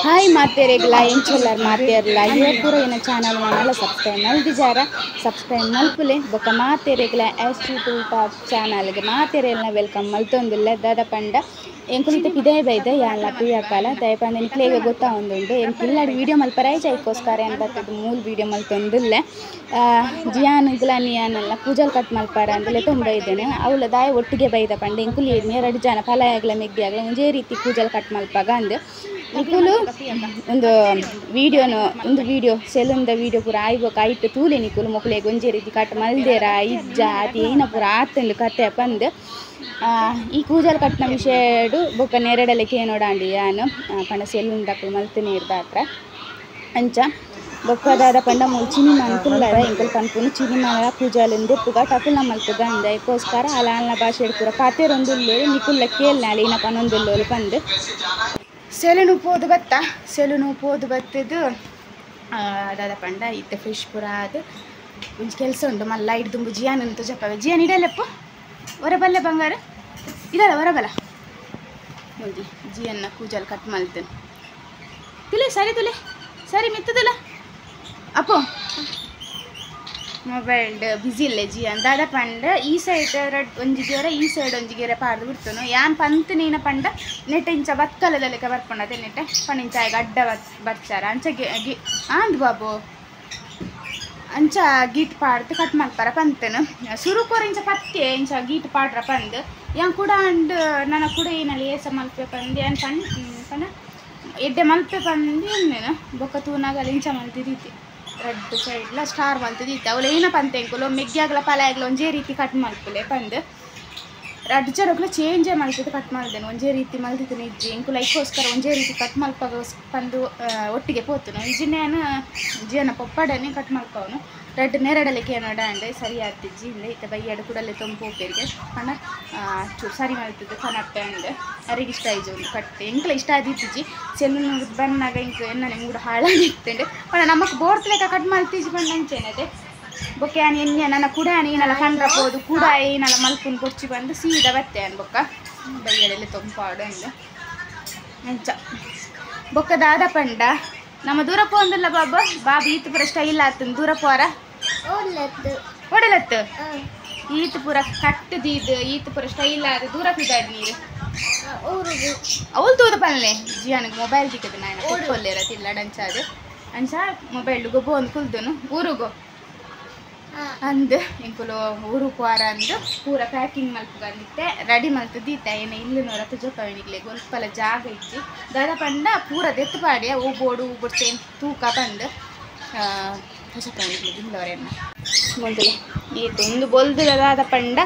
hi ಮಾತೆರೆಗ್ಲ ಎಂಚೆಲ್ಲರ್ ಮಾತೆರ್ಲ ಇವರು ಪೂರ ಏನ ಚಾನಲ್ ಮನೆಲ್ಲ ಸಬ್ಸ್ಕ್ರೈಬ್ ಮಲ್ದಿಜಾರ ಸಬ್ಸ್ಕ್ರೈಬ್ ಮಲ್ಪುಲೆ ಬೊಕ ಮಾತೆರೆಗ್ಲ ಎಸ್2 ಟಾಪ್ ಚಾನಲ್ಗೆ ಮಾತೆರೆಲ್ನ ವೆಲ್ಕಮ್ ಮಲ್ತೊಂದುಲ್ಲ ದಾದ ಪಂಡ ಎಂಕುಲಿತ ಪಿದೇ ಬೈದ ಯಾನ್ಲ ಪ್ರಿಯಕಾಲ ದಯಪಂದ ನಿಕ್ಲೇಗ ಗೊತ್ತಾ ಒಂದುಂಡು ಎಂಕಿಲ್ಲಾಡಿ ವೀಡಿಯೋ ಮಲ್ಪರ ಐಕೋಸ್ಕರ ಏನು ಬರ್ತದೆ ಮೂಲ ವೀಡಿಯೋ ಮಲ್ತೊಂದುಲ್ಲೆ ಜಿಯಾನ್ ಗ್ಲಾನಿಯಾನೆಲ್ಲ ಕೂಜಲ್ ಕಟ್ ಮಲ್ಪಾರ ಅಂದಲೆ ತುಂಬ ಇದ್ದೇನೆ ಅವಳ ದಾಯ ಒಟ್ಟಿಗೆ ಬೈದ ಪಂಡ ಎಂಕುಲಿ ಎರಡು ಜನ ಫಲಾಯಾಗ್ಲ ಮೆಗ್ಗಿ ಆಗಲ ಒಂದೇ ರೀತಿ ಕೂಜಲ್ ಕಟ್ ಮಲ್ಪಾಗ ಅಂದು ನಿಕುಲು ಒಂದು ವಿಡಿಯೋ ಸೆಲುಂದ ವಿಡಿಯೋ ಪೂರ ಆಯ್ಬೇಕು ಆಯ್ತು ತೂಲೆ ನಿಕುಲು ಮೊಕ್ಲೆಗೆ ಒಂಜೆ ರೀತಿ ಕಟ್ ಮಲ್ದೇರ ಇಜ್ಜ ಅದು ಏನ ಪೂರ ಆತಂದು ಕತೆ ಪಂದು ಈ ಕೂಜಲ್ ಕಟ್ನ ವಿಷಯಡು ಬೊಕ್ಕ ನೆರಡಲಿಕ್ಕೆ ಏನೋಡಾಂಡಿ ಯಾನು ಪಂಡ ಸೆಲುಂದಕ್ಕಳು ಮಲ್ತನೇ ಇರ್ದಾತ್ರ ಅಂಚ ಬೊಕ್ಕದಾದ ಪಂಡ ಮೂಲ ಚಿನಿಮ ಅಂತುಲ್ಲದ ಎಂಕಲ್ ಪನ್ಪುನು ಚಿನಿಮಲ ಕೂಜಾಲಿಂದ ಪುಗ ಟಕುಲ್ನ ಮಲ್ತುಗ ಅಂದ ಅದಕ್ಕೋಸ್ಕರ ಅಲಾಲ್ನ ಭಾಷೆ ಪೂರ ಕಾತೆರೊಂದುಲ್ಲು ನಿಕುಲ್ಲ ಕೇಳ್ನಾಳೆ ಇನ್ನ ಪನೊಂದುಲ್ಲೋಲು ಪಂದು ಸೆಲುನು ಪೋದು ಬತ್ತದು ಅದಾದ ಪಂಡ ಇತ್ತೆ ಫ್ರೆಶ್ ಪೂರ ಅದು ಒಂಜಿ ಕೆಲಸ ಉಂಟು ಮಲ್ಲ ಹಿಡ್ದು ಜಿಯಾನ್ ಅಂತ ಜಪ್ಪವೆ ಜಿಯಾನ್ ಇಡಲ್ಲಪ್ಪ ಹೊರಬಲ್ಲ ಬಂಗಾರ ಇದಲ್ಲ ಹೊರಬಲ್ಲ ನೋಡಿ ಜಿಯನ್ನ ಕೂಜಲ್ ಕಟ್ ಮಲ್ತೇನೆ ತುಲೆ ಸರಿ ಮಿತ್ತದಲ್ಲ ಅಪ್ಪೋ ಮೊಬೈಲ್ ಬಿಸಿ ಇಲ್ಲೇ ಜಿಯನ್ ದಾದ ಪಂಡ ಈ ಸೈಡ್ ಒಂಜಿಗೆರೆ ಈ ಸೈಡ್ ಒಂಜಿಗೆರೆ ಪಾಡ್ದು ಬಿಡ್ತಾನು ಯಾನ್ ಪಂತ್ ನೀನ ಪಂಡ ನೆಟ್ಟ ಇಂಚ ಬತ್ಕಲದಲ್ಲಿಕ ಬರ್ಕೊಂಡದೆ ನೆಟ್ಟ ಪಣಿಂಚ ಅಡ್ಡ ಬರ್ಚಾರ ಅಂಚ ಆಂದ್ ಬಾಬು ಅಂಚ ಗೀಟ್ ಪಾಡ್ದು ಕಟ್ ಮಾಡ್ತಾರ ಪಂತನು ಸುರು ಕೋರ ಇಂಚ ಪತ್ತೆ ಇಂಚ ಗೀಟ್ ಪಾಡ್ರ ಪಂದು ಯಾನ್ ಕೂಡ ಅಂಡ್ ನನ್ನ ಕೂಡ ಏನಲ್ಲಿ ಏಸ ಮಲ್ಪೆ ಪಂದು ಏನ್ ಪಂಡ ಎಡ್ಡೆ ಮಲ್ಪೆ ಪಂದು ಏನೇನು ಬೊಕ್ಕ ತೂನಾಗಲ್ಲ ಇಂಚ ಮಲ್ತಿದ್ದೀತಿ ರೆಡ್ ಸೈಡ್ಲ ಸ್ಟಾರ್ ಮಲ್ತಿದ್ದೀತಿ ಅವಳು ಏನ ಪಂತೆ ಎಂಕುಲು ಮೆಗ್ಗಿಯಾಗಲ ಪಲಾಯಾಗಲ ಒಂಜೇ ರೀತಿ ಕಟ್ ಮಲ್ಪುಲೆ ಪಂದು ರೆಡ್ ಜರಗ್ಲು ಚೇಂಜೇ ಮಲ್ತಿದ್ದು ಕಟ್ ಮಾಡ್ದೇನು ಒಂಜೇ ರೀತಿ ಮಲ್ತಿದ್ದೀನಿ ಇಜ್ಜಿ ಎಂಕುಲು ಐಕೋಸ್ಕರ ಒಂಜೇ ರೀತಿ ಕಟ್ ಮಲ್ಪಾಗ ಪಂದು ಒಟ್ಟಿಗೆ ಪೋತುನು ಇಜ್ಜಿನೇನು ಜಿಯನ ಪೊಪ್ಪಡನೆ ಕಟ್ ಮಲ್ಪವನು ರೆಡ್ ನೆರಡಲಿಕ್ಕೆ ಏನೋ ಡಾಂಡೆ ಸರಿ ಆಗ್ತಿಜ್ಜಿ ಇಲ್ಲ ಇತ್ತ ಬೈಯಡು ಕೂಡಲೇ ತೊಂಪು ಹೋಗ್ತೇರಿಗೆ ಪಣ ಚೂರು ಸರಿ ಮಲ್ತಿದ್ದು ಕನಪ್ಪೆ ಅಂಡ್ ಯಾರಿಗೆ ಇಷ್ಟ ಆಯ್ತು ಒಂದು ಕಟ್ಟೆ ಎಂಕಲ ಇಷ್ಟ ಆದಿತ್ತಿಜ್ಜಿ ಸೆಲ್ಲು ಬನ್ನಾಗ ಇಂಕ ಎನ್ನ ನಿಮ್ಗೆ ಕೂಡ ಹಾಳಾಗಿತ್ತಂಡೆ ಪಣ ನಮಕ್ ಬೋರ್ತಲೆಕ ಕಟ್ ಮಲ್ತಿಜ್ಜಿ ಪಂಡ ಅಂಚೇನದೆ ಬೊಕ್ಕ ಯಾನ್ ಎಣ್ಣೆ ನನ್ನ ಕೂಡ ಏನಲ್ಲ ಕಂಡ್ರಬೋದು ಕೂಡ ಏನಲ್ಲ ಮಲ್ಪುನ್ ಕೊಚ್ಚಿ ಬಂದು ಸೀದಾ ಬತ್ತೆ ಅನ್ ಬೊಕ್ಕ ಬೈಯಡೆಲ್ಲ ತೊಂಪಾಡು ಅಂದು ಅಂಚ ಬೊಕ್ಕ ದಾದ ಪಂಡ ನಮ್ಮ ದೂರ ಪೋಂದಿಲ್ಲ ಬಾಬು ಈತ ಪೂರ ಸ್ಟೈಲ್ ಆತನ್ ದೂರ ಪೋರ ಒಡಲತ್ತು ಈತ ಪೂರ ಕಟ್ಟದೀದು ಈತ ಪೂರ ಸ್ಟೈಲ್ ಆದ ದೂರ ಪಿದಾಡ್ ನೀರು ಅವಳು ತೂದ ಪನ್ಲೆ ಜಿಯಾನಿಗೆ ಮೊಬೈಲ್ ದಿಕ್ಕದು ನಾನು ಕೊಟ್ಕೊಲ್ಲಿರತ್ತಿಲ್ಲ ಡಂಚಾದು ಅಂಚ ಮೊಬೈಲ್ ಗೊಬ್ಬು ಒಂದು ಕುಲ್ದನು ಊರಿಗೋ ಅಂದು ಎಂಕುಲು ಊರು ಪೋರ ಅಂದು ಪೂರ ಪ್ಯಾಕಿಂಗ್ ಮಲ್ಪುಗಂದಿತ್ತೆ ರೆಡಿ ಮಲ್ತದೀತೆ ಏನ ಇಲ್ಲಿ ನೋಡತ್ತು ಜೊಕ್ಕವನಿಗ್ಲೆ ಗೊಲ್ಪಲ ಜಾಗ ಇಚ್ಚಿ ದಾದ ಪಂಡ ಪೂರ ದೆತ್ತು ಪಾಡ್ಯ ಹೂ ಬೋಡು ಹೂ ಬುಡ್ಚೇನ್ ತೂಕ ಬಂದು ಜೊಕ್ಕವನಿಗ್ಲೆ ದಿಂದವರೆನ್ನ ಮೊದಲು ಈತು ಒಂದು ಬೊಲ್ದುಲ ದಾದ ಪಂಡ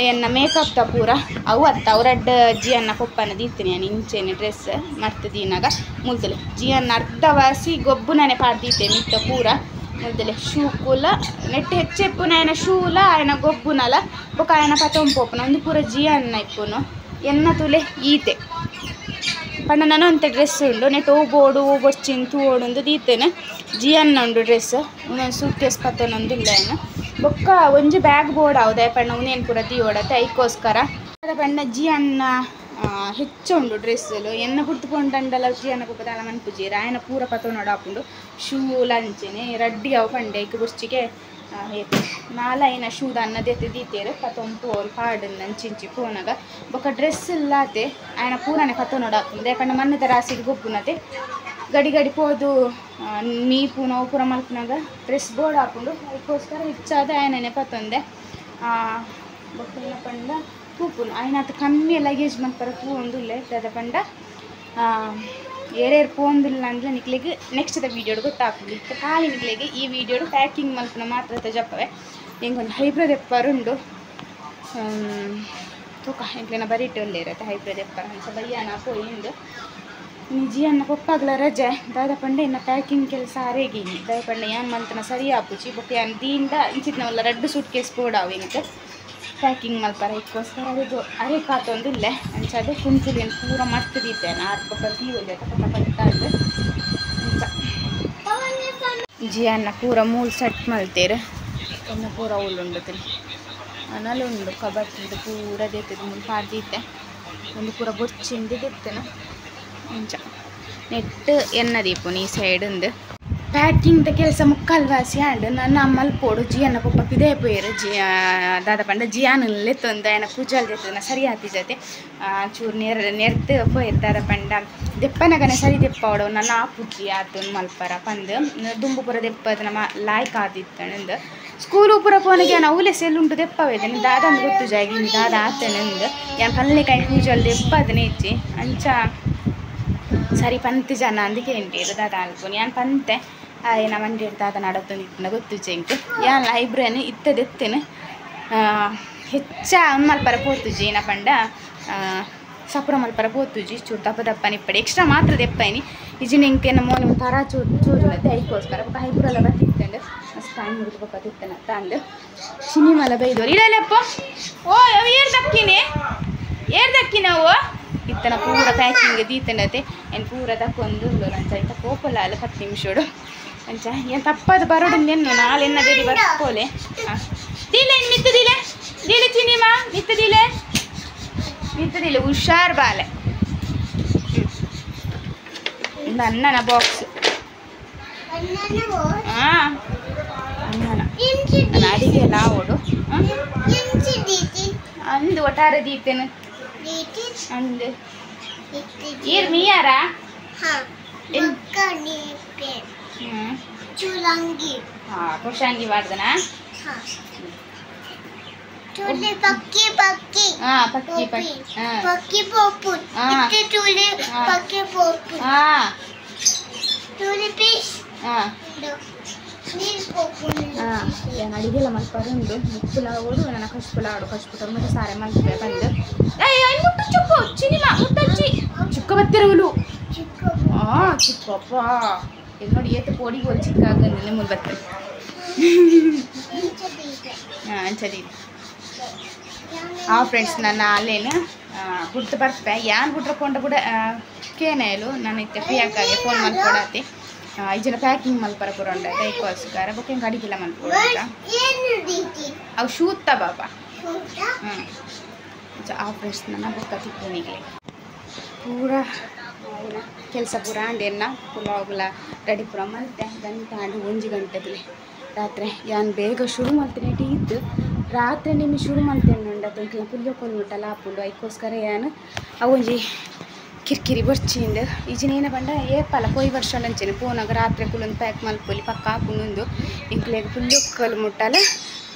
ಎನ್ನ ಮೇಕಪ್ ತ ಪೂರ ಅವು ಅತ್ತ ಅವರಡ್ಡ ಜಿಯನ್ನ ಕೊಪ್ಪನ ದೀತೀನಿ ನಾನು ಇಂಚೇನೆ ಡ್ರೆಸ್ ಮರ್ತದೀನಾಗ ಮುಲ್ದಲೆ ಜಿಯನ್ನ ಅರ್ಧ ವಾಸಿ ಗೊಬ್ಬು ನಾನೇ ಪಾಡ್ದೀತೆ ಮಿತ್ತ ಪೂರ ಮುದ್ದಲೆ ಶೂ ಕೂಲ ನೆಟ್ಟು ಹೆಚ್ಚೆಪ್ಪುನ ఆయన ಶೂಲ ఆయన ಗೊಬ್ಬುನಲ ಬೊಕ ఆయన ಪತೊಂಪೋಪುನ ಒಂದು ಪೂರ ಜಿಯನ್ನ ಇಪ್ಪುನು ಎನ್ನ ತುಲೆ ಈತೆ ಪಂಡ ನಾನು ಅಂತೆ ಡ್ರೆಸ್ ಉಂಡು ನೆಟ್ಟು ಹೂ ಬೋಡು ಹೂ ಬೊಚ್ಚಿನ ತೂವೋಡು ದೀತೇನೆ ಜಿಯನ್ನ ಉಂಡು ಡ್ರೆಸ್ ಒಂದೊಂದು ಸೂಟ್ ಕೇಸ್ ಪತ್ತೊಂದೊಂದಿಲ್ಲ ಏನು ಬೊಕ್ಕ ಒಂಜಿ ಬ್ಯಾಗ್ ಬೋರ್ಡ್ ಆವುದ ಪಂಡ ಉನೇನು ಪೂರ ತೀವೋಡತ್ತೆ ಐಕೋಸ್ಕರ ಪಂಡ ಜಿಯನ್ನ ಹೆಚ್ಚು ಉಂಡು ಡ್ರೆಸ್ಸಲು ಎನ್ನ ಕುಡ್ತುಕೊಂಡಂಡಲ ಜಿಯನ್ನ ಕುಪ್ಪದಾಲ ಮನ್ಪುಜೀರ ఆయన ಪೂರ ಪತ್ತೊಂಡು ಹಾಕೊಂಡು ಶೂ ಲಂಚನೆ ರಡ್ಡಿ ಅವು ಪಂಡೆ ಐಕ್ ಬುರ್ಚಿಗೆ ನಾಲ ಐನ ಶೂದ ಅನ್ನದೆತ್ತು ದೀತೇರು ಪತ್ತೊಂಪು ಅವ್ರು ಪಾಡನ್ನು ಅಂಚಿಂಚಿ ಪೋನಾಗ ಬೊಕ್ಕ ಡ್ರೆಸ್ ಇಲ್ಲಾತೆ ఆయన ಪೂರನೆ ಪತ್ತೊಂಡು ಹಾಕೊಂಡು ಯಾಕಂಡ ಮನ್ನದ ರಾಸಿಗೆ ಗೊಬ್ಬುನತೆ ಗಡಿ ಪೋದು ಮೀಪು ನೋವು ಪೂರ ಮಲ್ಪನಾಗ ಡ್ರೆಸ್ ಬೋರ್ಡ್ ಹಾಕೊಂಡು ಅದಕ್ಕೋಸ್ಕರ ಹೆಚ್ಚಾದ ఆయనನೆ ಪತ್ತೊಂದೆ ಬೊಕ್ಕ ಪಂಡ ತೂಪುನು ఆయన ಅದು ಕಮ್ಮಿ ಲಗೇಜ್ ಮಲ್ಪರ ಪೂವೊಂದುಲ್ಲೆ ದಾದ ಪಂಡ ಏರೇರು ಪೋಂದಿಲ್ಲ ಅಂದ್ರೆ ನಿಕ್ಲಿಗೆ ನೆಕ್ಸ್ಟ್ ವೀಡಿಯೋಡು ಗೊತ್ತಾಗ್ಲಿ ಖಾಲಿ ನಿಕ್ಲಿಗೆ ಈ ವಿಡಿಯೋಡು ಪ್ಯಾಕಿಂಗ್ ಮಲ್ಪನ ಮಾತ್ರ ಜಪ್ಪವೆ ಹೆಂಗೊಂದು ಹೈಬ್ರಿಡ್ ಎಪ್ಪರುಂಡು ತೂಕ ಎಂಕ್ಲಿನ ಬರೀಟು ಒಳ್ಳೆ ಇರುತ್ತೆ ಹೈಬ್ರಿಡ್ ಎಪ್ಪರ ಅಂತ ಬಯ್ಯನ ಪೋಯಿಂದು ಜಿಯನ್ನ ಪೊಪ್ಪಾಗ್ಲ ರಜೆ ದಾದ ಪಂಡ ಇನ್ನು ಪ್ಯಾಕಿಂಗ್ ಕೆಲಸ ಅರೆಗೀನಿ ದಾದ ಪಂಡ ಯಾನ್ ಮಲ್ತನ ಸರಿ ಆಪುಚಿ ಬೊಕ್ಕ ಯಾನ್ ದೀಂಡ ಇಂಚಿದ್ನವಲ್ಲ ರೆಡ್ ಸೂಟ್ ಕೇಸ್ ಬೋಡಾವು ಇಂಕ ಪ್ಯಾಕಿಂಗ್ ಮಲ್ಪರ ಇದಕ್ಕೋಸ್ಕರ ಅದು ಅರೆ ಕಾತೊಂದಿಲ್ಲೆ ಅಂಚದೆ ಕುಂಚುಲಿಯನ್ನು ಪೂರ ಮರ್ತದಿದ್ದೇನೆ ಆರ್ಪಕ್ಕ ತೀವಲ್ಲಿ ಪಟ್ಟಾದ್ರೆ ಜಿಯನ್ನ ಪೂರ ಮೂಲ ಸೆಟ್ ಮಲ್ತೇರು ಇನ್ನು ಪೂರ ಉಳ್ಳುಂಡು ಅನಲುಂಡು ಕಬಟ್ಟಿದ್ದು ಪೂರ ದೇತದ ಮೂಲ ಪಾಡ್ದಿತ್ತೆ ಒಂದು ಪೂರ ಬೊಚ್ಚಿಂದು ದಿತ್ತೇನೆ ಅಂಚ ನೆಟ್ ಎನ್ನದೀಪು ಈ ಸೈಡ್ ಉಂದು ಪ್ಯಾಕಿಂಗ್ದ ಕೆಲಸ ಮುಕ್ಕಾಲು ವಾಸಿ ಆಂಡ್ ನನ್ನ ಅಮ್ಮಲ್ ಪೋಡು ಜಿಯನ್ನ ಪಪ್ಪ ಇದೇ ಪೋಯರು ದಾದ ಪಂಡ ಜಿಯಾನಲ್ಲೇ ತೊಂದ ಏನ ಕೂಜಲ್ ಜೊತೆ ಸರಿ ಆತಿಜತೆ ಚೂರು ನೆರ್ತು ಪೋಯರು ದಾದ ಪಂಡ ದೆಪ್ಪನಗನೆ ಸರಿ ದೆಪ್ಪ ಅವಡು ನನ್ನ ಆಪುಜಿ ಆತು ಮಲ್ಪರ ಪಂದು ದುಂಬು ಪುರ ದೆಪ್ಪದ ನಮ್ಮ ಲಾಯ್ಕ್ ಆದಿತ್ತಂದು ಸ್ಕೂಲು ಪುರ ಪೋನಿಗೆ ನಾನು ಅವಲೇ ಸೆಲ್ಲುಂಟು ದೆಪ್ಪವೇದೆ ನೀನು ದಾದ ಅಂದು ಗೊತ್ತು ಜಾಗಿ ನೀನು ದಾದ ಆತನಂದು ಯಾನ್ ಪಲ್ಲೆಕಾಯಿ ಕೂಜಲ್ ದೆಪ್ಪದನೆ ಇಚ್ಚಿ ಅಂಚ ಸರಿ ಪಂತ್ ಜನ ಅಂದಿಕೆ ಎಂಟೇರು ದಾದ ಅಲ್ಪುನಿ ಯಾನ್ ಪಂತೆ ಏನ ಮಂಡಿ ದಾದ ನಡತ್ತು ನಿಟ್ಟಿನ ಗೊತ್ತು ಚೆಂಕು ಯಾನ್ ಲೈಬ್ರರಿಯನ್ನು ಇತ್ತದೆತ್ತೇನೆ ಹೆಚ್ಚ ಮಲ್ಪರ ಪೋತುಜಿ ಏನ ಪಂಡ ಸಪುರ ಮಲ್ಪರ ಪೋತುಜಿ ಚೂರು ದಪ್ಪ ದಪ್ಪ ನಿಪ್ಪಡಿ ಎಕ್ಸ್ಟ್ರಾ ಮಾತ್ರ ದೆಪ್ಪೈನಿ ಇಜಿನ ಇಂಕೇನ ಮೋನಿ ಒಂದು ಥರ ಚೂರುನತ್ತೆ ಐಕೋಸ್ಕರ ಬೊಕ್ಕ ಹೈಬ್ರೆಲ್ಲ ಬರ್ತಿತ್ತಂಡು ಅಷ್ಟು ಟೈಮ್ ಹುಡುಕ್ಬೇಕು ತಿತ್ತನ ತಂದು ಸಿನಿಮಾಲ ಬೈದೋರು ಇಡಲೆಪ್ಪ ಓ ಏರ್ ದಕ್ಕಿನವು ಇತ್ತನ ಪೂರ ಪ್ಯಾಕಿಂಗ್ ದೀತನತೆ ಏನು ಪೂರ ತಕ್ಕೊಂದು ಅಂಚ ಇಂತ ಕೋಪಲ್ಲ ಅಲ್ಲ 10 ನಿಮಿಷೋಡು ಅಂಚ ಏನು ತಪ್ಪದು ಬರೋಡು ನೆನ್ನು ನಾಳೆ ಎನ್ನ ಬೇರೆ ಬರ್ಕೋಲೆ ದೀಲೆ ಮಿತ್ತದಿಲೆ ದೀಲೆ ಚಿನಿಮಾ ಮಿತ್ತದಿಲೆ ಹುಷಾರ್ ಬಾಲೆ ನನ್ನನ ಬಾಕ್ಸ್ ಹಾಂ ಅಣ್ಣನ ನಾನು ಅಡಿಗೆ ಎಲ್ಲ ಓಡು ಅಂದು ಒಟ್ಟಾರೆ ದೀತೇನೆ ಅಂದು ಏರ್ ಮೀಯಾರ ಕುಶಾಂಗಿ ಮಾಡ್ದನಾ ಪಕ್ಕಿ ಅಡಿಗೆಲ್ಲ ಮಲ್ಪರುಂಡು ಪುಲಾವೋಡು ನನ್ನ ಕಷ್ಪುಲಾಡು ಕಷ್ಪುಟರು ಮತ್ತೆ ಸಾರೆ ಮಲ್ಪೆ ಬಂದು ಚುಕ್ಕು ಚಿನಿಮಾ ಮುಟ್ಟಚ್ಚಿ ಚುಕ್ಕ ಬತ್ತಿರವಲು ಚಿಕ್ಕಪ್ಪ ಇದು ನೋಡಿ ಏತು ಪೋಡಿಗೆ ಒಂದು ಚಿಕ್ಕ ಆಗಂದಿಲ್ಲ ಮುಲ್ ಬರ್ತದೆ ಅಂಚದಿ ಫ್ರೆಂಡ್ಸ್ ನನ್ನ ಅಲ್ಲೇನು ಬಿಡ್ತು ಬರ್ತೆ ಯಾನ್ ಬಿಟ್ರಕೊಂಡ ಬಿಡ ಕೇನೇಲು ನಾನು ಇತ್ತೆ ಪ್ರಿಯಾಂಕಾಗೆ ಫೋನ್ ಮಲ್ಕೊಡತ್ತೆ ಈಜನ ಪ್ಯಾಕಿಂಗ್ ಮಲ್ಪರ ಪುರಂಡ ದೈಕೋಸ್ಕರ ಬುಕ್ಕೆ ಅಡಿಗೆಲ್ಲ ಮಲ್ಕೊಡ ಅವು ಶೂತ್ತ ಬಾಬಾ ಫ್ರೆಂಡ್ಸ್ ನನ್ನ ಬುಕ್ಕ ತಿಪ್ಪನಿಗೆ ಪೂರ ಕೆಲಸ ಪೂರ ಅಂಡೆನ್ನ ಪುಲಾವ್ಗಳ ರೆಡಿ ಪೂರ ಮಲ್ತೆ ಗಂಟೆ ಆಂಡು 1 ಗಂಟೆದಲ್ಲಿ ರಾತ್ರಿ ಯಾನ್ ಬೇಗ ಶುರು ಮಾಡ್ತೇನೆ ಇದ್ದು ರಾತ್ರಿ ನಿಮಗೆ ಶುರು ಮಾಡ್ತೇನೆ ಉಂಡದ್ದು ಪುಲ್ಯೊಕ್ಕೊಂದು ಮುಟ್ಟಲ್ಲ ಹಾಕೊಂಡು ಅದಕ್ಕೋಸ್ಕರ ಏನು ಅವೊಂಜಿ ಕಿರಿಕಿರಿ ಬರ್ಚಿಂದು ಈಜಿನೇನ ಬಂಡ ಏಪಲ್ಲ ಪೊಯ್ ವರ್ಷ ಅಂಚೇನೆ ಫೋನಾಗ ರಾತ್ರಿ ಕುಲ್ಲೊಂದು ಪ್ಯಾಕ್ ಮಲ್ಪೊಲಿ ಪಕ್ಕ ಹಾಕೊಂಡು ಇಂಕ್ಲೇಗ ಪುಲ್ಯೊಕ್ಕಲು ಮುಟ್ಟಲ್ಲ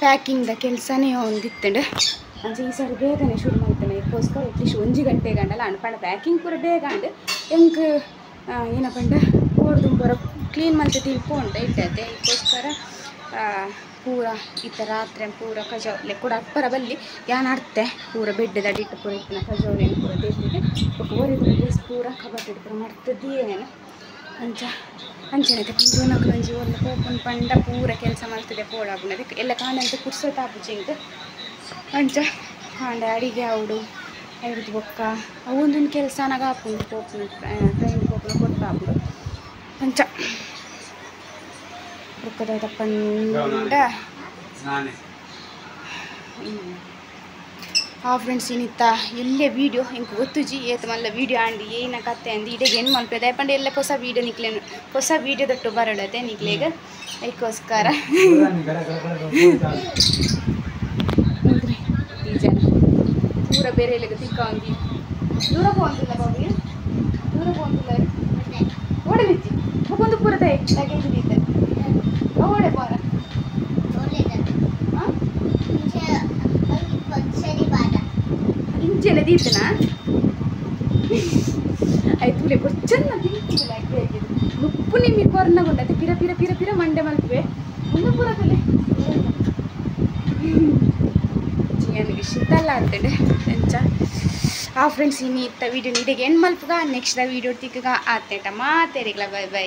ಪ್ಯಾಕಿಂಗ್ದ ಕೆಲಸನೇ ಒಂದಿತ್ತಂಡು ಅಂಚೆ ಈ ಸಾರಿ ಬೇಗನೆ ಶುರು ಮಾಡ್ತೇನೆ ಅದಕ್ಕೋಸ್ಕರ ಅಟ್ಲೀಸ್ಟ್ 1 ಗಂಟೆ ಗಂಡಲ್ಲ ಅನ್ಪಂಡ ಪ್ಯಾಕಿಂಗ್ ಪೂರ ಬೇಗ ಅಂಡು ಎಂಕ್ ಏನಪ್ಪಂಡ ಓಡ್ದು ಬರೋ ಕ್ಲೀನ್ ಮಾಡ್ತೆ ತಿಳ್ಕೊಂಡು ಇಟ್ಟೈತೆ ಅದಕ್ಕೋಸ್ಕರ ಪೂರ ಇತ್ತ ರಾತ್ರಿ ಪೂರ ಕಜಾವಲೆ ಕೂಡ ಅಪ್ಪರ ಬಲ್ಲಿ ಯಾನ್ ಆಡ್ತೆ ಪೂರ ಬೆಡ್ ದಡಿಟ್ಟು ಪೂರ ಇತ್ತಿನ ಕಜಾವಲೆಯನ್ನು ಪೂರ ದೇತಿದ್ದೆ ಓರಿದ ಪ್ಲೇಸ್ ಪೂರ ಕಬಾಟ್ ಪೂರ ಮಾಡ್ತದೇನೇನು ಅಂಚೆನಕ್ಕೆ ಜೀವನಕ್ಕಂಜಿ ಒಂದು ಕೋಪನ್ ಪಂಡ ಪೂರ ಕೆಲಸ ಮಾಡ್ತಿದ್ದೆ ಪೋಡಾಬುನ ಅದಕ್ಕೆ ಎಲ್ಲ ಕಾಣಂತೆ ಕುರ್ಸೋತಾಪು ಚಿಂಗ್ ಅಂಚ ಕಾಂಡ ಅಡಿಗೆ ಅವಡು ಹಿಡಿದು ಬೊಕ್ಕ ಅವೊಂದೊಂದು ಕೆಲಸನಾಗ ಹಾಕೊಂಡು ಕೋಪನ ಟ್ರೈನ್ ಕೋಪನ ಕೊಟ್ಟಾಬಿಡು ಅಂಚ ಬೊಕ್ಕದ ಪಂಡ ಫ್ರೆಂಡ್ಸ್ ಏನಿತ್ತ ಎಲ್ಲೇ ವೀಡಿಯೋ ಹಿಂಗೆ ಗೊತ್ತುಜಿ ಏತು ಮಲ್ಲ ವೀಡಿಯೋ ಆಂಡಿ ಏನ ಕತೆ ಅಂದು ಇಡೀ ಏನು ಮಲ್ಪದೆ ಪಂಡ ಎಲ್ಲ ಹೊಸ ವೀಡಿಯೋ ನಿಕ್ಲೇನು ಹೊಸ ವೀಡಿಯೋ ದೊಟ್ಟು ಬರಡದೆ ನಿಕ್ಲೇಗ ಅದಕ್ಕೋಸ್ಕರ ಈ ಜನ ಪೂರ ಬೇರೆ ಎಲ್ಲ ತಿಕ್ಕ ಒಂದು ದೂರ ಹೋಗಿಲ್ಲ ಬಾಬಿ ದೂರ ಹೋಗಿಲ್ಲ ಓಡಲಿಚ್ಚಿ ಒಂದು ಪೂರದ ಲಗೇಜ್ ಇದ್ದೆ ಓಡೆ ಬಾರ ಇಂಚೆಲ್ಲ ದೀತನಾ ಆಯ್ತು ತುಲೆ ಕೊಚ್ಚನ್ನ ತಿಂತಿಲ್ಲ ಉಪ್ಪು ನಿಮಗೆ ಕೊರ್ನಗೊಂಡತ್ತೆ ಪಿರ ಪಿರ ಪಿರ ಪಿರ ಮಂಡೆ ಮಲ್ಪೆ ಒಂದು ಪೂರದಲ್ಲಿ ನನಗೆ ಶೀತಲ್ಲ ಅಂತೇಳಿ ಎಂಚ ಫ್ರೆಂಡ್ಸ್ ಇನ್ನು ಇತ್ತ ವೀಡಿಯೋ ನೀಡಿಗೆ ಏನು ಮಲ್ಪಗ ನೆಕ್ಸ್ಟ್ ವೀಡಿಯೋ ತಿಕ್ಕಗ ಆತೇಟ ಮಾತೇರಿಗ್ಲ ಬೈ ಬೈ